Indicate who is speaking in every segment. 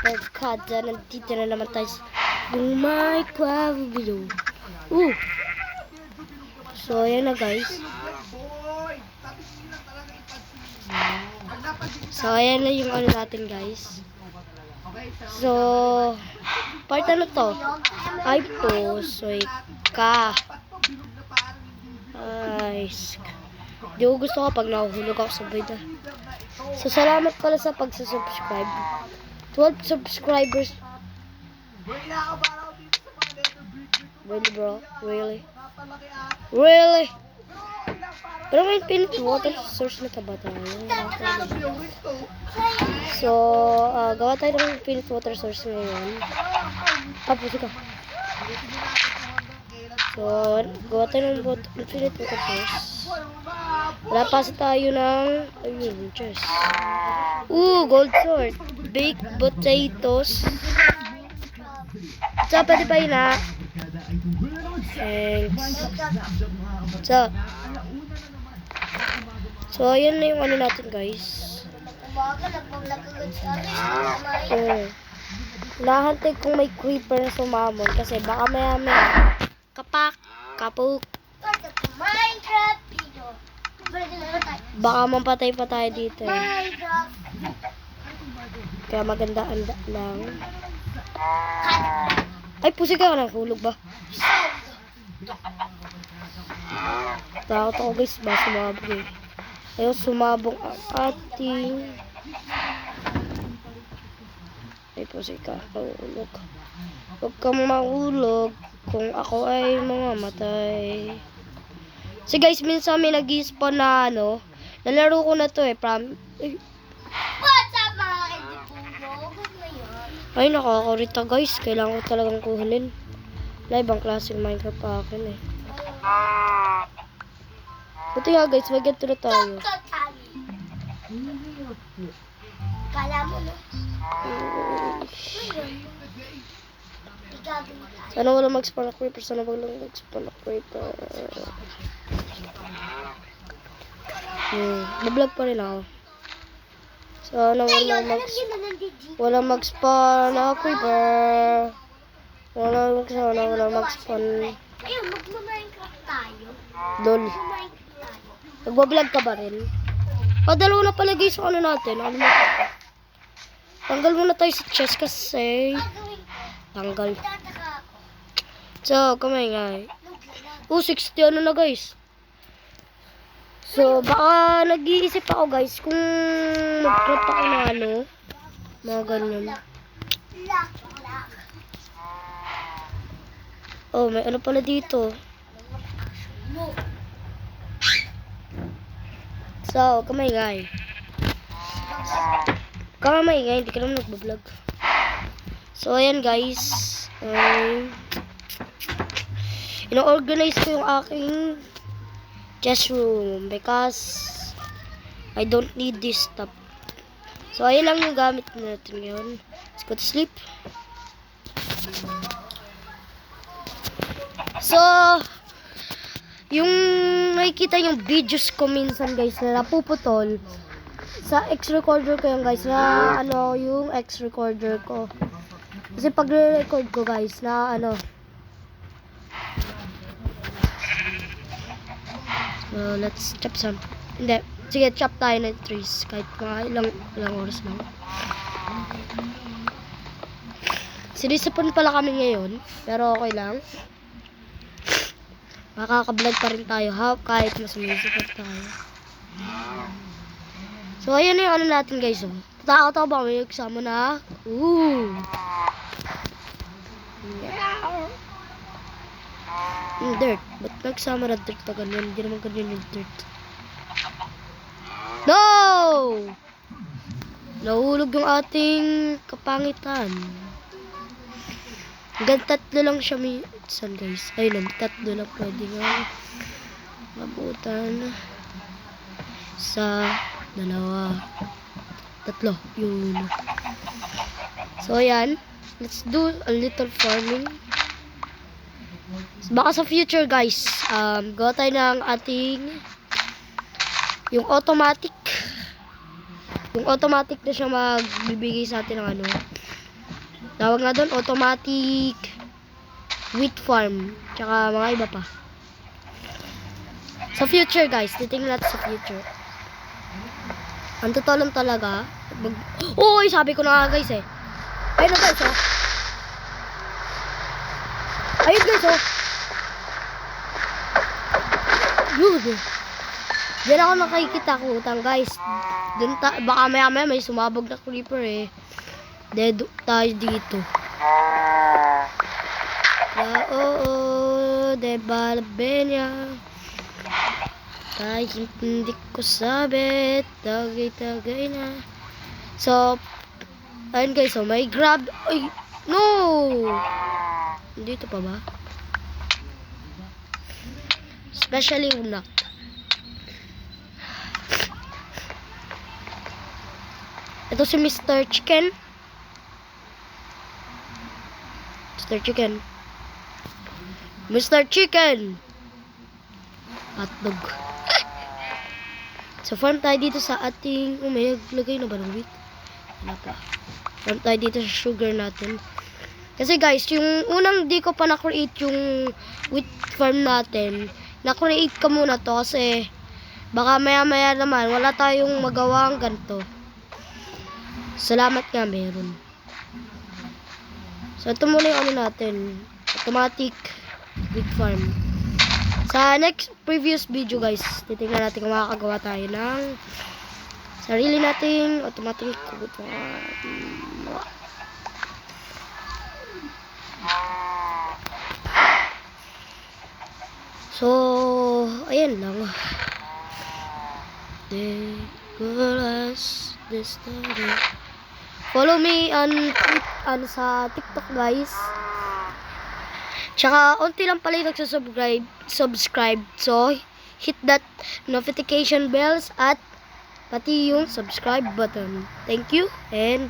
Speaker 1: Barkada, nandito na naman tayo sa yung my video. So, ayan na guys. So, ayan na yung ano natin guys. So, part ano to? Ay po, soy ka. Ay, di ko gusto ko pag nahuhulog ako sa video. So, salamat pala sa pagsasubscribe. 12 subscribers. Really bro? Really? Really? Pero may infinite water source na ba tayo? So, gawa tayo ng infinite water source ngayon. Tapos ikaw. So, gawa tayo ng infinite water source. Wala pa tayo ng ayun, chest. Gold sword. Baked potatoes. So, pwede pa yun na. Thanks. So, ayan na yung ano natin, guys. Nahantay kung may creeper na sumamon kasi baka maya-maya kapak, kapuk. Baka mampatay pa tayo dito eh. Kaya maganda-anda lang. Ay, pusig ka ng hulog ba? Takot ako guys, ba sumabog eh. Ayaw sumabog ang ating. Ay, pusig ka. Mahulog. Huwag kang mahulog kung ako ay mamamatay. So guys, minsan may nag-spawn na ano. Nalaro ko na to eh. Ay, nakakarita guys. Kailangan ko talagang kuhanin. Wala ibang klaseng Minecraft pa akin eh. Buti nga guys, mag-get na tayo.
Speaker 2: Kala mo no?
Speaker 1: Sana wala mag-spawn na creeper. Sana wala mag-spawn na creeper. Bablog pa rin ako. Sana wala mag-spawn na creeper. Wala mag-spawn.
Speaker 2: Ayun, mag-Minecraft tayo.
Speaker 1: Lol. Nagbablog ka ba rin? Dalawa na pala guys yung ano natin. Tanggal muna tayo sa chest kasi. Tanggal. So, kamay nga. 60 ano na guys. So, baka nag-iisip ako guys kung mag-drop ako na ano. Mga ganyan. Oh, may ano pala dito. So, kamay nga eh. Kamay nga, hindi ka naman nagbablog. So, ayan guys. Ino-organize ko yung aking chest room because I don't need this stuff. So, ayan lang yung gamit natin ngayon. Let's go to sleep. So, yung nakikita yung videos ko minsan guys na napuputol sa X-recorder ko yan guys na ano yung X-recorder ko. Kasi pag re-record ko guys na ano let's chop some. Hindi. Sige, chop tayo ng trees. Kahit mga ilang oras lang. Sinisipon pala kami ngayon. Pero okay lang. Makaka-vlog pa rin tayo. Kahit masumisipon tayo. So, ayan na yung ano natin guys. Tatakot ako ba? May eksamo na. Dirt. Ba't nagsama na dirt pa ganyan? Hindi naman ganyan yung dirt. No! Nahulog yung ating kapangitan. Hanggang 3 lang siya minsan guys. Ayun lang, 3 lang pwede nga. Mabutan. 1, 2, 3. Yun. So, ayan. Let's do a little farming. Baka sa future guys, gawa tayo ng ating yung automatic na siya magbibigay sa atin ng ano Tawag nga doon, automatic wheat farm. Tsaka mga iba pa. Sa future guys, titingnan natin sa future. Ang totoo lang talaga. Uy, sabi ko na nga guys eh. Ayun na guys oh. Ayun guys oh. Yun. Diyan ako nakikita ko utang guys. Baka maya may sumabog na creeper eh. Dead tayo dito. Oo, de balabenya. Kahit hindi ko sabit, tagay-tagay na. So, ayun guys, so may grab. Ay, no! Dito pa ba? Especially unak. Ito si Mr. Chicken. Mr. Chicken. Mr. Chicken! Hotdog. So, farm tayo dito sa ating... Oh, may naglagay na ba ng wheat? Wala pa. Farm tayo dito sa sugar natin. Kasi guys, yung unang di ko pa na-create yung wheat farm natin, na-create ka muna to kasi baka maya-maya naman, wala tayong magawa ang ganito. Salamat nga meron. So, ito muna yung ano natin. Automatic wheat farm. Sa next previous video guys, titingnan natin kung makakagawa tayo ng sarili nating automatic wheat farm. So, ayan lang. Follow me on sa TikTok guys. Tsaka, unti lang pala yung subscribe. So, hit that notification bells at pati yung subscribe button. Thank you. And,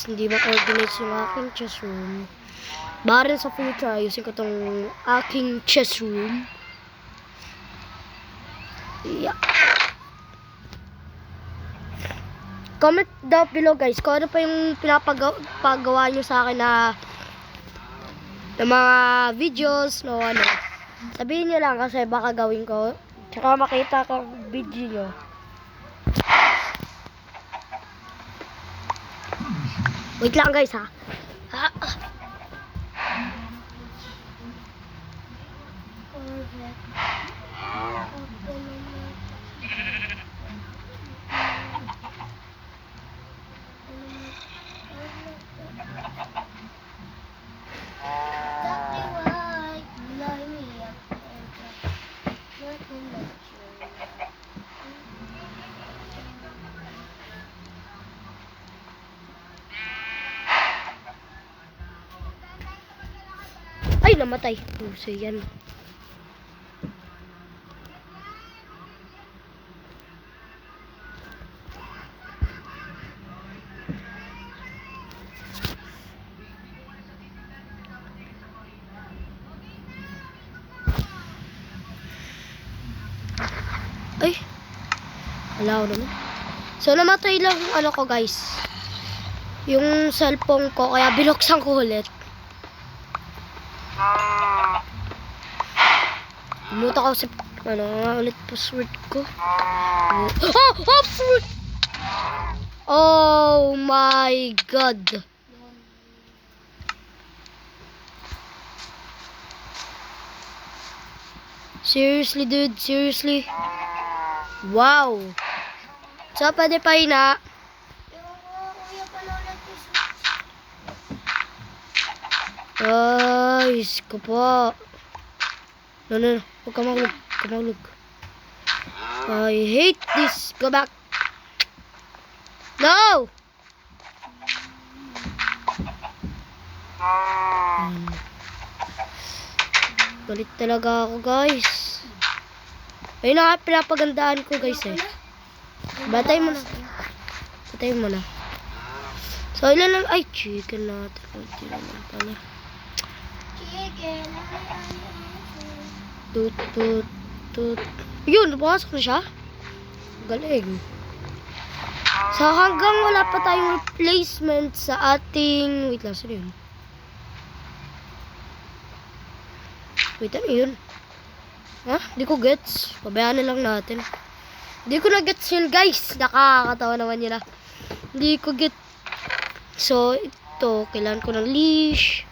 Speaker 1: hindi ma-organize yung aking chess room. Baka rin sa future, ayusin ko tong aking chess room. Yeah. Comment down below guys kung ano pa yung pinapagawa nyo sa akin na mga videos no ano. Sabihin nyo lang kasi baka gawin ko. Tsaka makita ko video nyo. Wait lang guys ha. Ay, namatay. Puso yan. Ay. Wala ko naman. So, namatay lang ano ko guys. Yung cellphone ko. Kaya binuksan ko ulit. Bumuta ko sa ulit password ko. Password! Oh my god. Seriously dude, seriously. Wow. So pwede pa ina. Ay, ko po. No. Huwag ka maulog. I hate this. Go back. No! Galit talaga ako, guys. Ayun na nga, pinapagandaan ko, guys, eh. Batay mo na. So, ilan lang. Ay, chicken natin. Hindi naman pala.
Speaker 2: Chicken.
Speaker 1: Tut. Yun, napasok na siya. Galing. So hanggang wala pa tayong replacement sa ating... Wait lang, sino yun? Wait, ano yun? Ha? Di ko gets. Pabayaan na lang natin. Di ko na gets yun, guys. Nakakatawa naman yun, ah. Di ko get. So, ito. Kailangan ko ng leash.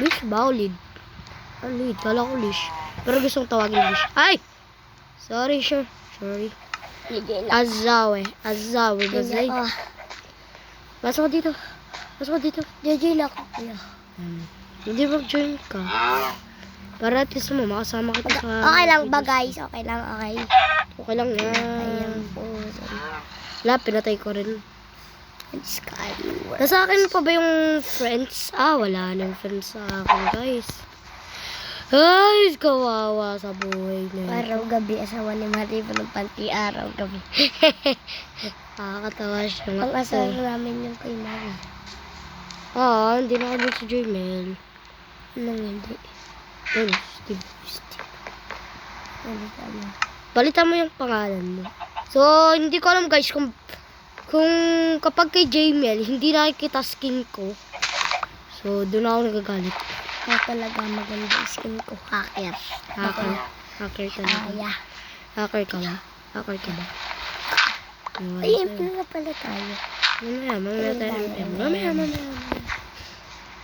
Speaker 1: Leash ba o lead? Ah, lead. Kala ko leash. Pero gusto kong tawagin leash. Ay! Sorry, sure. Sorry. Azawe. Azawe. Gazay. Pasok ko dito. Pasok ko dito.
Speaker 2: JJ na ako.
Speaker 1: Hindi mag-join ka. Para at least mo, makasama kita sa...
Speaker 2: Okay lang ba guys? Okay lang, okay.
Speaker 1: Okay lang yan.
Speaker 2: Ayan po.
Speaker 1: Wala, pinatay ko rin.
Speaker 2: Skyward.
Speaker 1: Nasa akin pa ba yung friends? Ah, wala na yung friends sa akin, guys. Ay, kawawa sa buhay na.
Speaker 2: Araw-gabi, asawa ni Marie pa ng panty araw-gabi.
Speaker 1: Nakakatawa siya.
Speaker 2: Ang asawa namin yung kay Marie.
Speaker 1: Ah, hindi na kami si Jermel.
Speaker 2: Anong hindi?
Speaker 1: Ayun, Steve.
Speaker 2: Ano kami?
Speaker 1: Palitan mo yung pangalan mo. So, hindi ko alam guys kung kapag kay Jermel, hindi nakikita skin ko. So, doon ako nagagalit.
Speaker 2: Talaga maganda yung skin ko. Hacker.
Speaker 1: Hacker. Hacker ka ba?
Speaker 2: Kaya.
Speaker 1: Hacker ka ba? Hacker ka ba?
Speaker 2: Ay, impil na pala tayo.
Speaker 1: Mamaya tayo ML. Mamaya.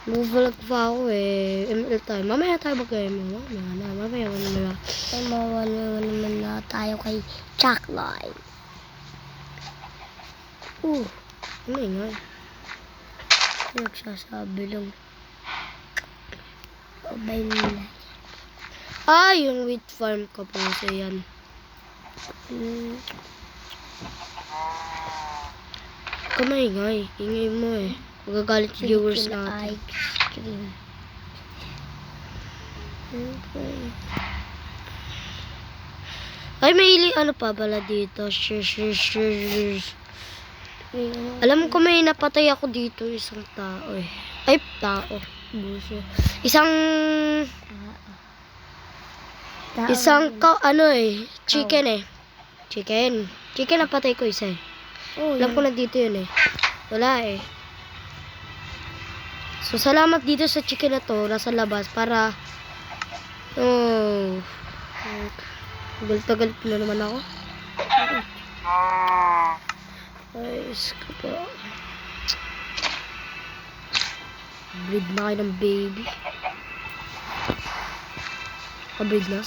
Speaker 1: Vlog pa ako eh. ML tayo. Mamaya tayo mag-ML. Mamaya.
Speaker 2: Ay, mawala naman na tayo kay Chuckline.
Speaker 1: Ano nga?
Speaker 2: Nagsasabi lang. Obay nila.
Speaker 1: Ah, yung wheat farm ko po. So, yan. Kamay-ingay. Ingay mo eh. Magagalit yung viewers natin.
Speaker 2: Ice cream. Okay.
Speaker 1: Ay, may ano pa pala dito. Alam ko may napatay ako dito. Isang tao eh. Ay, tao. Buso. Isang ano eh. Chicken eh. Chicken napatay ko isa eh. Alam ko na dito yun eh. Wala eh. So, salamat dito sa chicken na to. Nasa labas para tagal na naman ako. Ayos ko po. Breed na kayo ng baby. Breed na.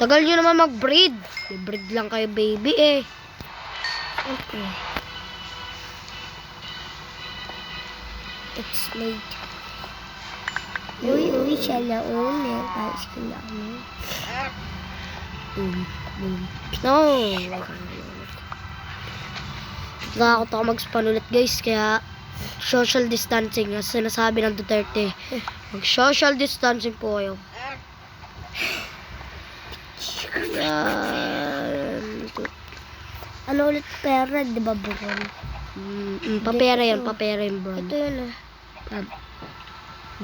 Speaker 1: Tagal nyo naman mag-breed. Breed lang kayo baby eh.
Speaker 2: Okay. It's late. Uy, siya na ulit. Ayos ko na ako.
Speaker 1: No. Nakakot ako mag-spawn ulit guys. Kaya social distancing. As sinasabi ng Duterte. Mag-social distancing po kayo.
Speaker 2: Ano ulit pera, di ba bro?
Speaker 1: Papera yan bro.
Speaker 2: Ito yun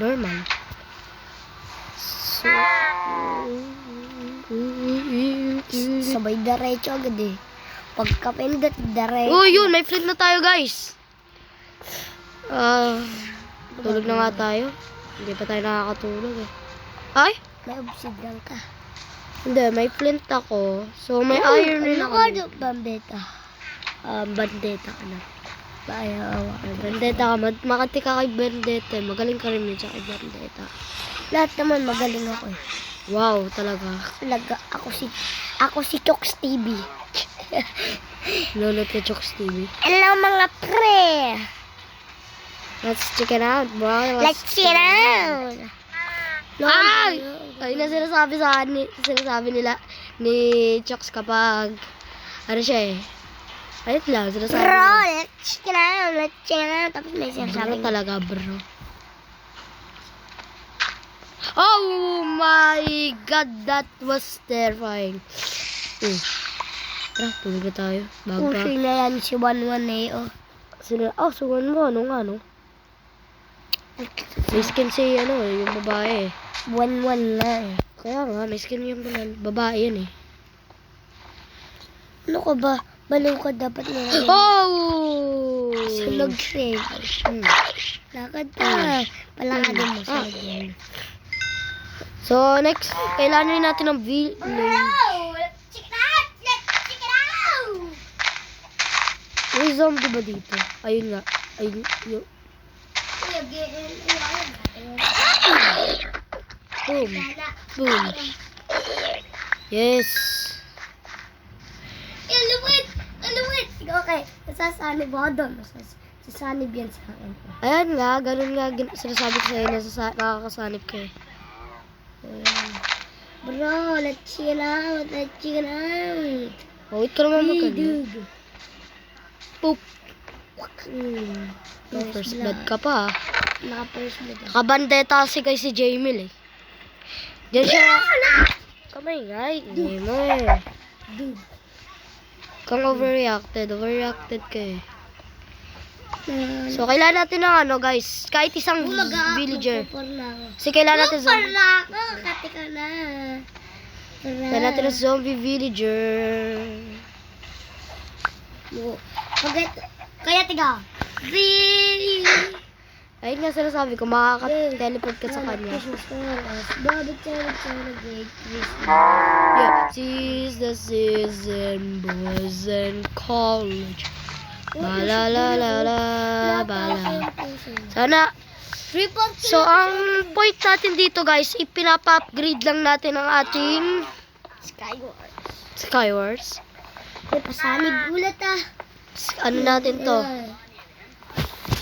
Speaker 1: Normal.
Speaker 2: Sabay diretso agad eh. Pagkapindot, diretso.
Speaker 1: Oh, yun. May flint na tayo, guys. Tulog na nga tayo. Hindi pa tayo nakakatulog eh. Ay?
Speaker 2: May obsidian ka.
Speaker 1: Hindi, may flint ako. So, may iron rin ako.
Speaker 2: Ano ka bambeta?
Speaker 1: Bandeta ka na.
Speaker 2: Bayawa.
Speaker 1: Bandeta ka. Makati ka kay Bandeta. Magaling ka rin yun sa kay Bandeta.
Speaker 2: Lahat naman magaling ako eh.
Speaker 1: Wow, talaga.
Speaker 2: Talaga, ako si Chokes TV.
Speaker 1: Lolo kay Chokes TV.
Speaker 2: Hello mga pre!
Speaker 1: Let's check it out, bro.
Speaker 2: Let's check it out!
Speaker 1: Ay! Ay na sinasabi nila ni Chokes kapag ano siya eh. Ayun lang, sinasabi
Speaker 2: Bro,
Speaker 1: nila.
Speaker 2: let's check it out! Let's check it out! Tapos may
Speaker 1: Bro
Speaker 2: sinasabi niya.
Speaker 1: talaga, bro. Oh my God, that was terrifying. Tara, tulog na tayo. Bago pa.
Speaker 2: Puso na yan si 11 eh, oh.
Speaker 1: Suwan mo, ano nga, no? May skin si, yung babae eh.
Speaker 2: 11 na eh.
Speaker 1: Kaya nga, may skin yung babae yan eh.
Speaker 2: Ano ka ba? Baliw ka dapat nilagay.
Speaker 1: Oh!
Speaker 2: Sunog rin. Lakad ka. Palakadin mo. Sunog yan.
Speaker 1: So, next, kailangan natin ng village.
Speaker 2: Check it out! Check it out!
Speaker 1: May zombie ba dito? Ayun nga. Ayun. Yun. Boom. Boom. Yes.
Speaker 2: Aluwit! Aluwit! Okay. Nasasanib ako doon. Nasasanib yan sa akin.
Speaker 1: Ayan nga, ganun nga sinasabi ko sa'yo na nakakasanib ka eh.
Speaker 2: Bro, let's chill out. Let's chill out.
Speaker 1: Oh, wait ka naman magkano.
Speaker 2: Dude.
Speaker 1: Poop.
Speaker 2: First
Speaker 1: First
Speaker 2: blood.
Speaker 1: blood ka pa.
Speaker 2: Naka-first blood.
Speaker 1: Nakabandeta kasi kay si Jamil eh. Diyan siya. Kamay nga, ingay mo eh.
Speaker 2: Dude.
Speaker 1: Kang overreacted. Overreacted ka eh. So, kailangan natin ng ano guys. Kahit isang villager. Kasi kailangan natin zombie.
Speaker 2: Kati ka na.
Speaker 1: Kailangan natin ng zombie villager.
Speaker 2: Kaya tiga.
Speaker 1: Ayun nga sinasabi ko, makaka-teleport ka sa kanya. Yeah, tis the season, boys in college. Balalala, bala. Sana. So, ang point natin dito guys, ipinapa-upgrade lang natin ang ating Skywars.
Speaker 2: Pasanib ulit ah.
Speaker 1: Ano natin to?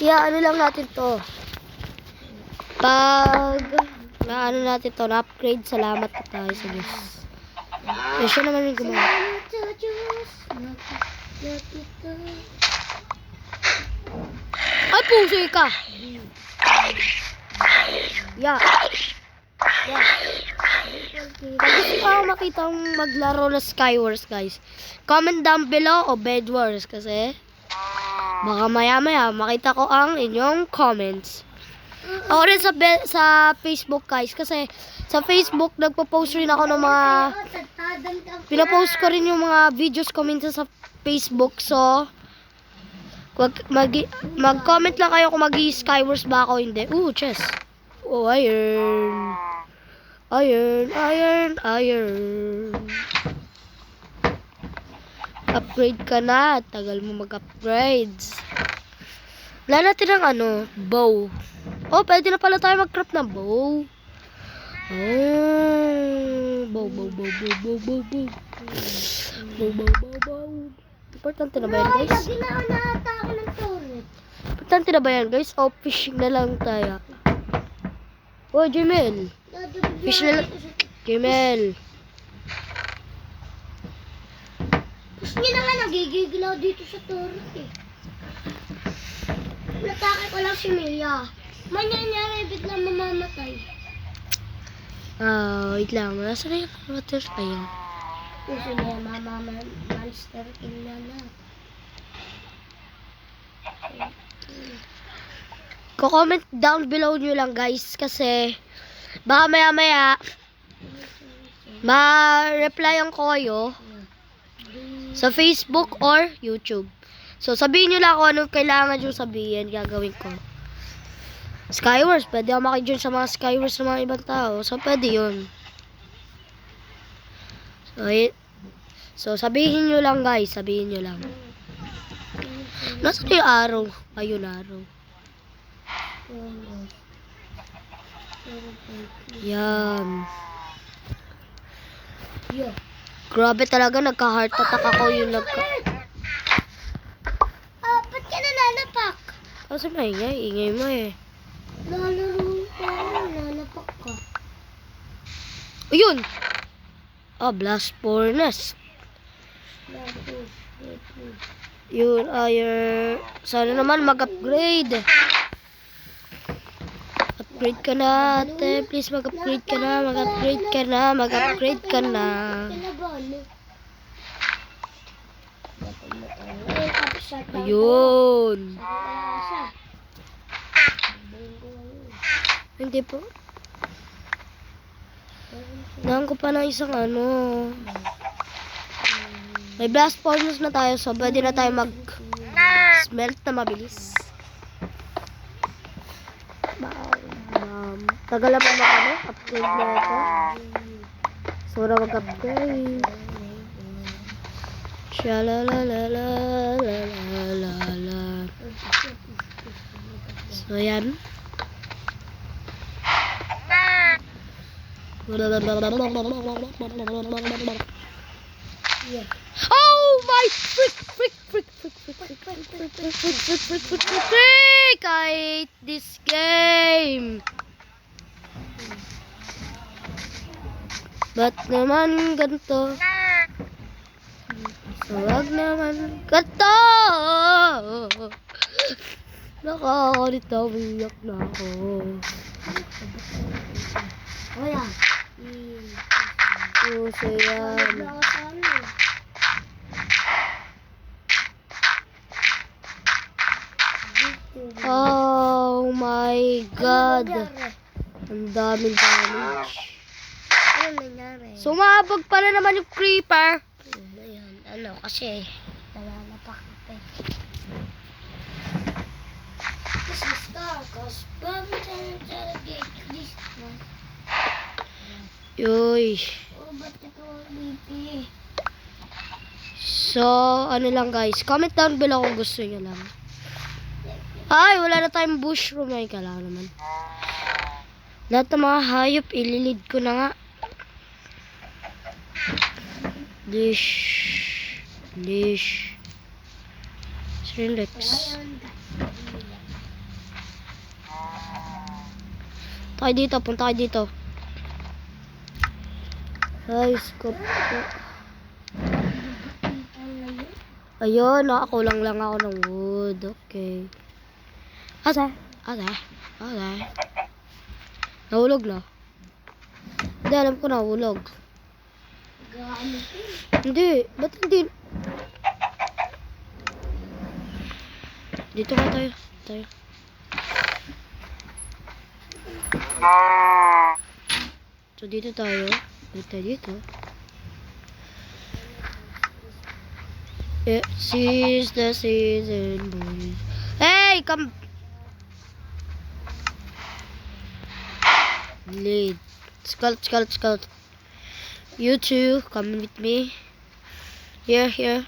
Speaker 1: Ano lang natin to. Pag ano natin to, na-upgrade, salamat na tayo sa Diyos. Siya naman yung gumawa. Ay, pusoy ka! Yeah. Kung gusto ko makita maglaro na Skywars, guys, comment down below o Bed Wars kasi baka maya-maya makita ko ang inyong comments. Ako rin sa Facebook, guys, kasi sa Facebook nagpo-post rin ako ng mga pinapost ko rin yung mga videos ko minsan sa Facebook. So mag-comment lang kayo kung mag-Skywars ba ako hindi. Chest. Oh, iron. Upgrade ka na. Tagal mo mag-upgrades. Wala natin ng bow. Oh, pwede na pala tayo mag-craft ng bow. Bow. Importante na ba yan, guys? Importante na ba yan, guys? O fishing na lang tayo. Oh, Jamel. Fish na lang. Jamel.
Speaker 2: Gusto niya na nga nagigiglaw dito sa turret eh. Natake ko lang si Mia. Manyanyari, biglang mamamatay.
Speaker 1: Wait lang. Nasa na yung water kayo?
Speaker 2: Gusto niya monster kill na na.
Speaker 1: Comment down below nyo lang, guys, kasi baka maya-maya ma-replyan ko kayo sa Facebook or YouTube. So, sabihin nyo lang kung anong kailangan nyo sabihin, gagawin ko. Skywars, pwede ako makijoin sa mga Skywars ng mga ibang tao. So, pwede yun. So, sabihin nyo lang, guys. Sabihin nyo lang. Nasaan yung araw? Ayun, araw. Yan. Grabe talaga, nagka-heart attack ako yung
Speaker 2: Ba't ka nananapak?
Speaker 1: Kasi ingay mo eh.
Speaker 2: Lalaro ka, nananapak ka.
Speaker 1: Ayun! Blast furnace. Yun, sana naman mag-upgrade. Upgrade ka na, ate. Please mag-upgrade ka na, mag-upgrade ka na, mag-upgrade ka na. Ayun. Hindi po. Nahan ko pa ng isang May blast furnace na tayo, so pwede na tayo mag-smelt na mabilis. Tagal naman upgrade na ito. So, na mag-upgrade. Shalalalalalalalala. So, yan. Oh my frick. I hate this game. Ba't naman ganito? So, wag naman ganito. Nakakalita, umiyak na ako.
Speaker 2: O yan.
Speaker 1: Puso yan. Oh my God. Ang daming damage.
Speaker 2: Ano nangyari?
Speaker 1: Sumabog pa na naman yung creeper.
Speaker 2: Ayan, ano kasi nalalapak ako. This is Starcos. This one.
Speaker 1: Yoy.
Speaker 2: Oh, ba't ito BP?
Speaker 1: So, ano lang guys. Comment down below kung gusto nyo lang. Ay, wala na tayong bushroom. Ay, kailangan naman. Lahat ng mga hayop, ililid ko na nga. Lish. Relax. Punta tayo dito. Ay, scope ko. Ayun, nakakulang lang ako ng wood. Okay. Asa? Nahulog na. Hindi, alam ko nahulog. Hindi, ba't hindi? Dito ka tayo. So, dito tayo. Dito. This is the season, boys. Hey, come. Lead. Scout. You two, come with me. Here.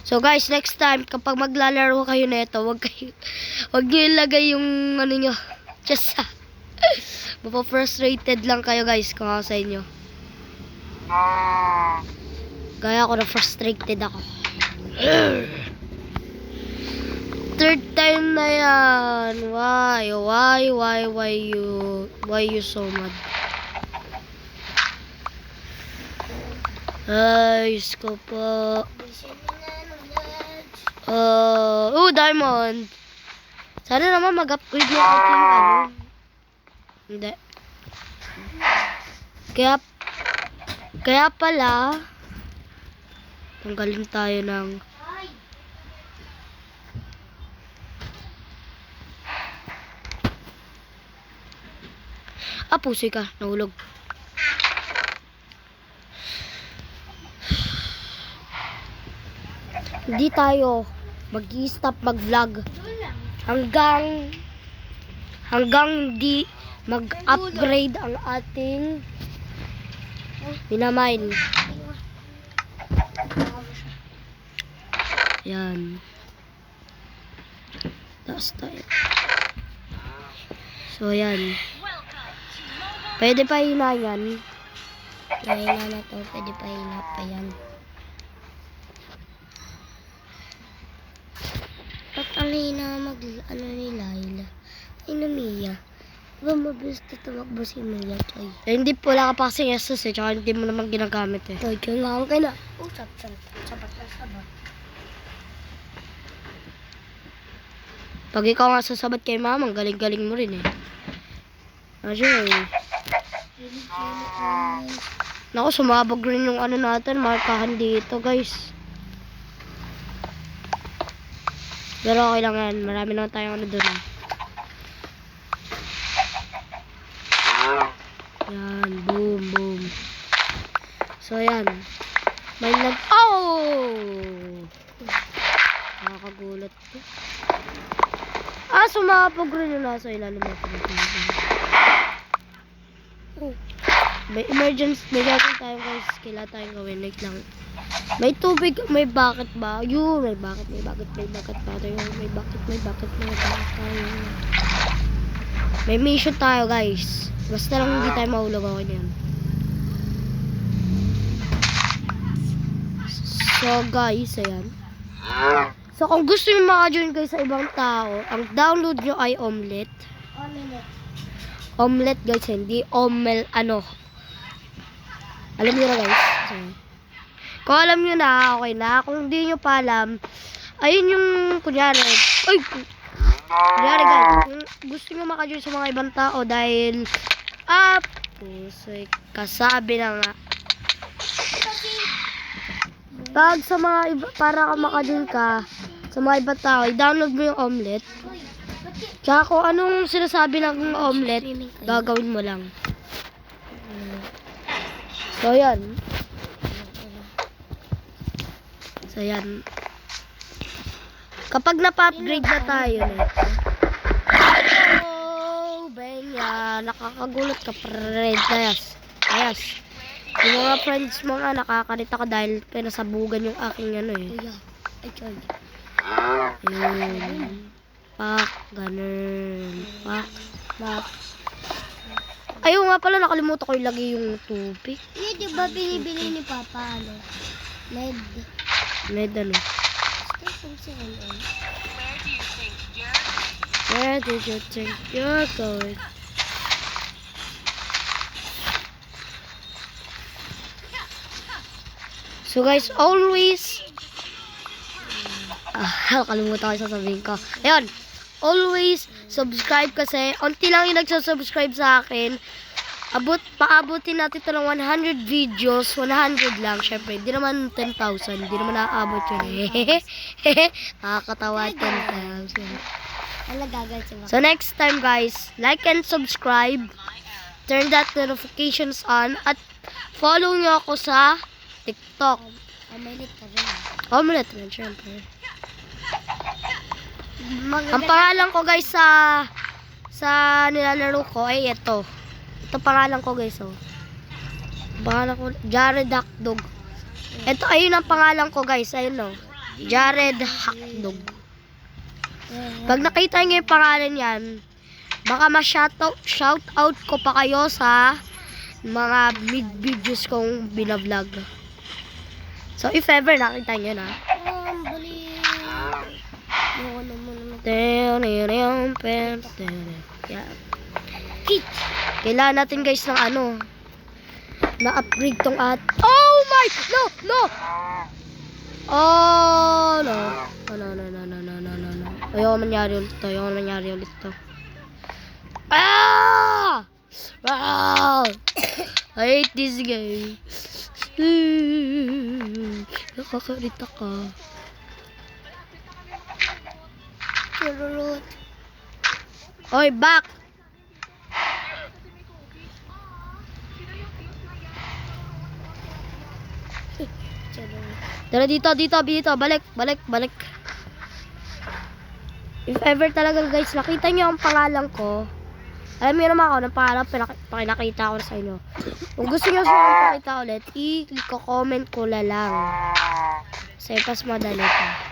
Speaker 1: So guys, next time kapag maglalaro kayo na ito, wag niyo ilagay yung ano nyo, just mapa-frustrated lang kayo guys kung ako sa inyo. Gaya ako na frustrated ako. Third time na yan. Why you so mad? Ay, isko po. Diamond. Sana naman mag-upgrade yung ating ano. Hindi. Kaya pala, tanggalin tayo ng pusoy ka, nahulog. Hindi tayo mag-i-stop mag-vlog hanggang hindi mag-upgrade ang ating minamine. Yan. Taas tayo. So, yan. Pwede pa hina yan.
Speaker 2: Mahina na to. Pwede pa hina pa yan. Ba't ang hina ni Laila? Ay, na Mia. Diba mabilis na tumakbo si Mia, Choy?
Speaker 1: Hindi po, wala ka pa kasing Jesus eh. Tsaka hindi mo naman ginagamit eh.
Speaker 2: Choy, nga ka na. Sabat.
Speaker 1: Pag ikaw nga sasabat kay mama, ang galing-galing mo rin eh. Actually, naku, sumabog rin yung ano natin, markahan dito guys. Pero okay lang yan, marami naman tayong ano dun. Yan, boom. So yan. May Sumapag rin yung nasa ilalim ng tubig.
Speaker 2: Oh.
Speaker 1: May emergency, may gagawin tayo guys. Kailangan tayong gawin. Wait lang. May tubig, may bucket ba? Yun, may bucket pa tayo. May bucket tayo. May mission tayo guys. Basta lang hindi tayo mahulog, okay na yan. So guys, ayan. So kung gusto nyo maka-join kayo sa ibang tao, ang download nyo ay Omelette. Omelette guys, hindi Alam nyo na guys. So, kung alam nyo na, okay na. Kung hindi nyo pa alam, ayun yung kunyari. Kunyari guys, kung gusto nyo maka-join sa mga ibang tao dahil kasabi na nga. Pag sa mga iba, para ka maka-join ka sa mga ibang tao, i-download mo yung Omelette. Tsaka kung anong sinasabi ng Omelette, gagawin mo lang. So, yan. Kapag napa-upgrade na tayo, Benya, nakakagulat ka, friend. Ayas. Yung mga friends mo nga, nakakarita ka dahil pinasabugan yung aking
Speaker 2: Kuya, ay choy.
Speaker 1: Pak, ganun. Pak. Ayun nga pala, nakalimutan ko ilagay yung tubig.
Speaker 2: Di ba binibili ni Papa, Med.
Speaker 1: Med ano?
Speaker 2: Station on.
Speaker 1: Where did you think you're going? So guys, always nakalimutan ko yung sasabihin ko. Ayun, always subscribe kasi unti lang yung nagsasubscribe sa akin. Paabutin natin ito ng 100 videos, 100 lang. Syempre, hindi naman 10,000, hindi naman naaabot yun. Nakakatawa 10,000. So next time guys, like and subscribe, turn that notifications on, at follow nyo ako sa TikTok.
Speaker 2: Omelette ka rin.
Speaker 1: Omelette rin, syempre. Ang pangalan ko guys sa nilalaro ko ay ito. Ito pangalan ko guys, oh. Pangalan ko, Jared Hakdog. Ito, ayun ang pangalan ko guys, ayun oh. Jared Hakdog. Pag nakita nyo yung pangalan yan, baka ma-shoutout ko pa kayo sa mga mid-videos kong binablog. So, if ever nakita nyo na. Kailangan natin guys ng na-upgrade tong Oh my! No! Oh, no. No. Ayoko mangyari ulit to. I hate this game. Nakakarita ka.
Speaker 2: Chururut.
Speaker 1: Oy, back! Tara dito, balik. If ever talaga guys, nakita nyo ang pangalan ko, alam nyo naman ako ng pangalan, pinakita ko na sa inyo. Kung gusto nyo sa pakita ulit, i-comment ko lang. Kasi pas madali pa.